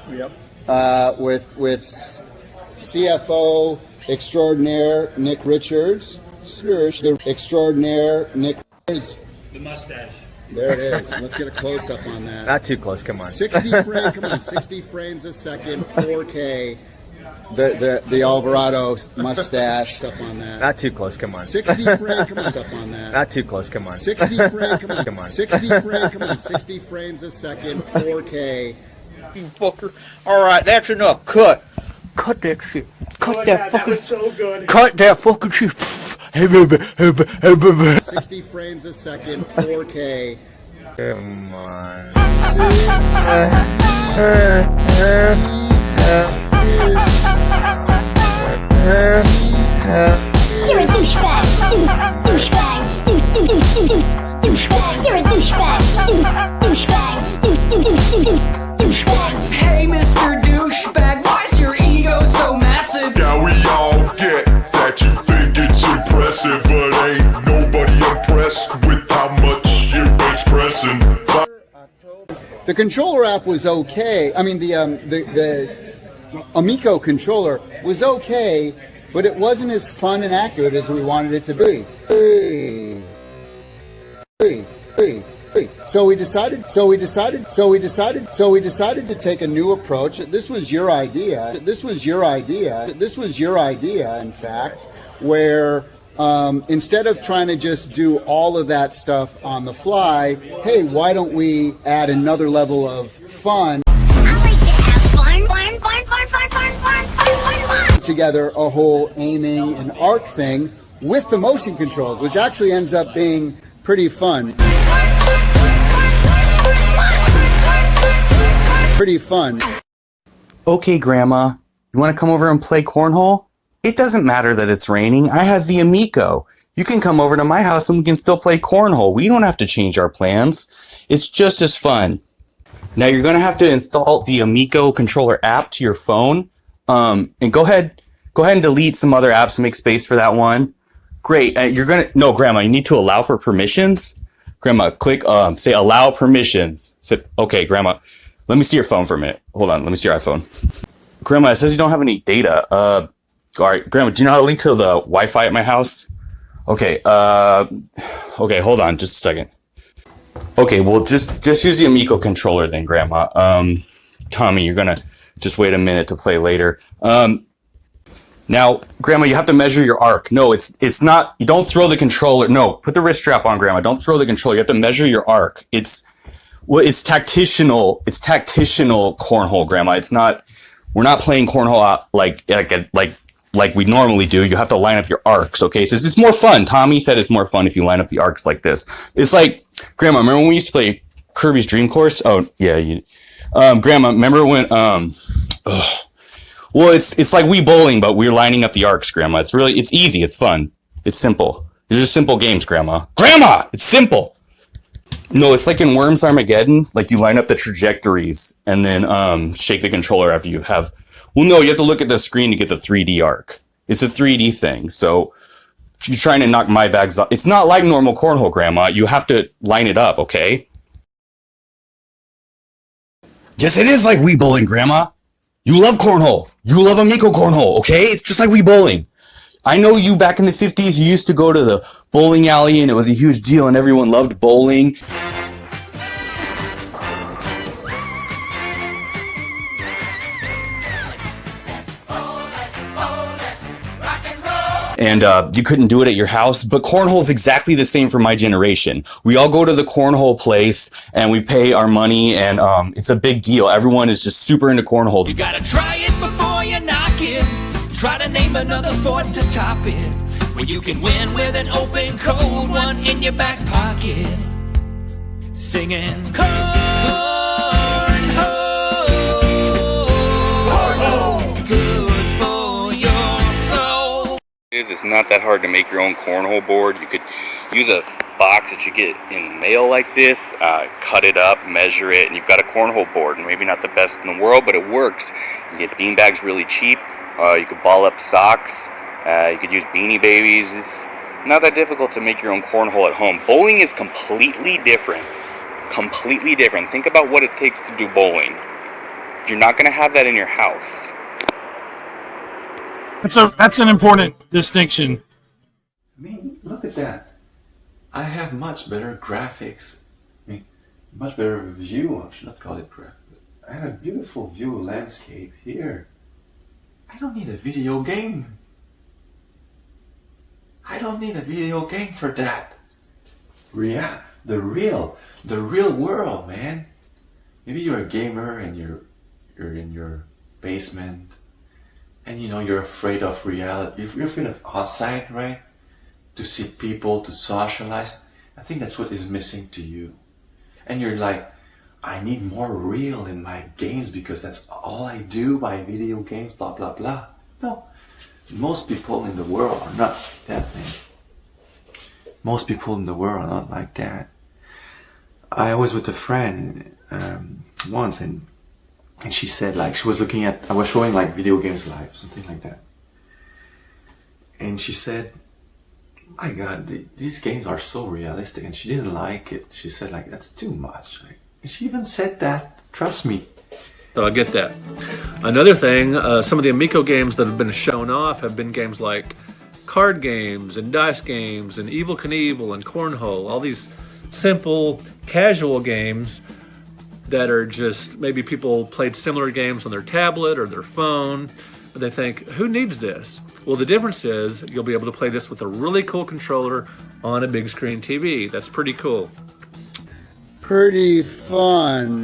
Yep. With CFO extraordinaire Nick Richards, the extraordinaire Nick. The mustache. There it is. Let's get a close up on that. Not too close. Come on. 60 frames. Come on, 60 frames a second, 4K. The Alvarado mustache up on that. Not too close. Come on. 60 frames. Come on, up on that. Not too close. Come on. 60 frames. Come on. Come on. 60 frames. Come on. 60 frames a second, 4K. You fucker. All right, that's enough. Cut that shit. Cut that fucking. That was so good. Cut that fucking shit. 60 frames a second, 4K. Come on. You're a douchebag. Douchebag. Douchebag. You're a douchebag. Douchebag. Douchebag. Hey, Mr. Douchebag, why's your ego so massive? Yeah, we all get that you think it's impressive, but ain't nobody impressed with how much you're expressing. The controller app was okay. I mean, the Amico controller was okay, but it wasn't as fun and accurate as we wanted it to be. So we decided to take a new approach. This was your idea, in fact, where instead of trying to just do all of that stuff on the fly, hey, why don't we add another level of fun? I like to have fun. Together a whole aiming and arc thing with the motion controls, which actually ends up being pretty fun. Okay, Grandma, you want to come over and play cornhole? It doesn't matter that it's raining. I have the Amico. You can come over to my house and we can still play cornhole. We don't have to change our plans. It's just as fun. Now you're going to have to install the Amico controller app to your phone. And go ahead and delete some other apps and make space for that one. Great. No, Grandma, you need to allow for permissions. Grandma, click, say allow permissions. Okay, Grandma, let me see your phone for a minute. Hold on. Let me see your iPhone. Grandma, it says you don't have any data. All right, Grandma, do you know how to link to the Wi-Fi at my house? Okay, okay, hold on just a second. Okay, well, just use the Amico controller then, Grandma. Tommy, you're gonna just wait a minute to play later. Now, Grandma, you have to measure your arc. No, it's not, you don't throw the controller. No, put the wrist strap on, Grandma. Don't throw the controller. You have to measure your arc. It's tacticional cornhole, Grandma. We're not playing cornhole like we normally do. You have to line up your arcs, okay? So it's more fun. Tommy said it's more fun if you line up the arcs like this. It's like, Grandma, remember when we used to play Kirby's Dream Course? Oh, yeah. Grandma, remember when, well, it's like Wii Bowling, but we're lining up the arcs, Grandma. It's easy. It's fun. It's simple. They're just simple games, Grandma. Grandma! It's simple! No, it's like in Worms Armageddon. Like you line up the trajectories and then shake the controller after you have... Well, no, you have to look at the screen to get the 3D arc. It's a 3D thing. So you're trying to knock my bags off. It's not like normal cornhole, Grandma. You have to line it up, okay? Yes, it is like Wii Bowling, Grandma. You love cornhole. You love Amico cornhole, okay? It's just like Wii Bowling. I know you back in the 50s, you used to go to the bowling alley and it was a huge deal and everyone loved bowling. And you couldn't do it at your house, but cornhole is exactly the same for my generation. We all go to the cornhole place and we pay our money and it's a big deal. Everyone is just super into cornhole. You gotta try it before you knock it. Try to name another sport to top it, where you can win with an open cold one in your back pocket. Singing cornhole, good for your soul. It's not that hard to make your own cornhole board. You could use a box that you get in the mail like this, cut it up, measure it, and you've got a cornhole board. And maybe not the best in the world, but it works. You get beanbags really cheap. You could ball up socks. You could use Beanie Babies. It's not that difficult to make your own cornhole at home. Bowling is completely different. Completely different. Think about what it takes to do bowling. You're not going to have that in your house. That's an important distinction. I mean, look at that. I have much better graphics. I mean, much better view. I should not call it graphics. I have a beautiful view landscape here. I don't need a video game. I don't need a video game for that. The real world, man. Maybe you're a gamer and you're in your basement, and you know you're afraid of reality. You're afraid of outside, right? To see people, to socialize. I think that's what is missing to you. And you're like, I need more real in my games because that's all I do by video games, blah, blah, blah. No. Most people in the world are not like that, man. Most people in the world are not like that. I was with a friend once, and she said, like, she was looking at, I was showing like video games live, something like that. And she said, my God, these games are so realistic, and she didn't like it. She said, like, that's too much. Like, and she even said that, trust me. So I get that. Another thing, some of the Amico games that have been shown off have been games like card games and dice games and Evel Knievel and Cornhole, all these simple, casual games that are just, maybe people played similar games on their tablet or their phone, but they think, who needs this? Well, the difference is you'll be able to play this with a really cool controller on a big screen TV. That's pretty cool. Pretty fun.